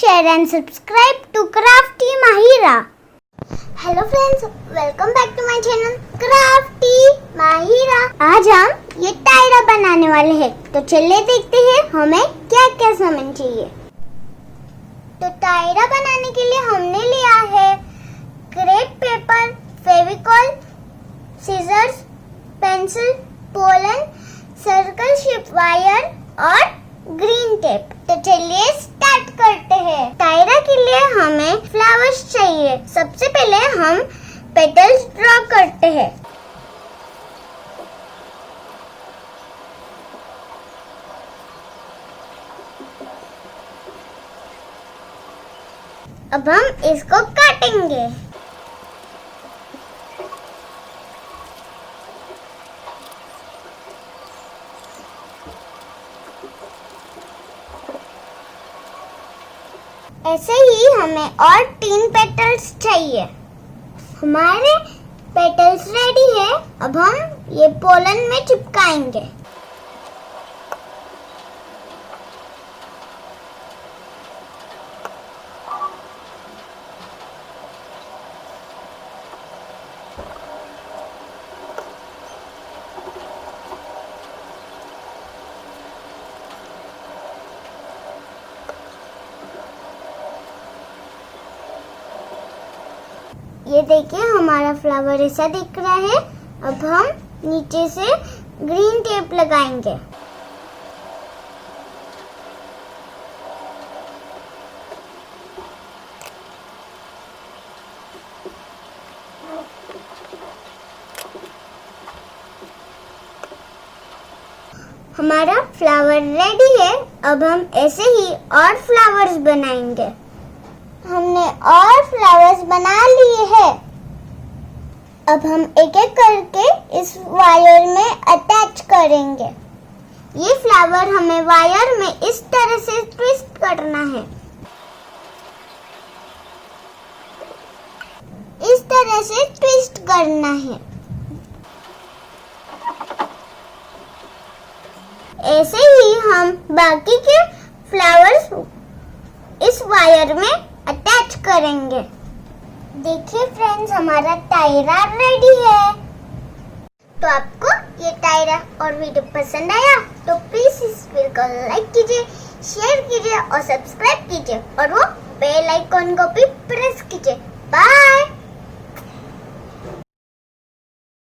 share and subscribe to Crafty Mahira. Hello friends, welcome back to my channel Crafty Mahira. आज हम ये टायरा बनाने वाले हैं, तो चलिए देखते हैं हमें क्या क्या सामान चाहिए। तो टायरा बनाने के लिए हमने लिया है crepe paper, Fevicol, scissors, pencil, pollen, circle shape wire और ग्रीन टेप। तो चलिए स्टार्ट करते हैं। टायरा के लिए हमें फ्लावर्स चाहिए। सबसे पहले हम पेटल्स ड्रॉ करते हैं। अब हम इसको काटेंगे। ऐसे ही हमें और 3 पेटल्स चाहिए। हमारे पेटल्स रेडी है। अब हम ये पोलन में चिपकाएंगे। ये देखिए हमारा फ्लावर ऐसा दिख रहा है। अब हम नीचे से ग्रीन टेप लगाएंगे। हमारा फ्लावर रेडी है। अब हम ऐसे ही और फ्लावर्स बनाएंगे। हमने और फ्लावर्स बना लिए हैं। अब हम एक एक करके इस वायर में अटैच करेंगे। ये फ्लावर हमें वायर में इस तरह से ट्विस्ट करना है। इस तरह से ट्विस्ट करना है। ऐसे ही हम बाकी के फ्लावर्स इस वायर में अटैच करेंगे। देखिए फ्रेंड्स, हमारा टायरा रेडी है। तो आपको ये टायरा और वीडियो पसंद आया तो प्लीज इस वीडियो को लाइक कीजिए, शेयर कीजिए और सब्सक्राइब कीजिए और वो बेल आइकॉन को भी प्रेस कीजिए। बाय।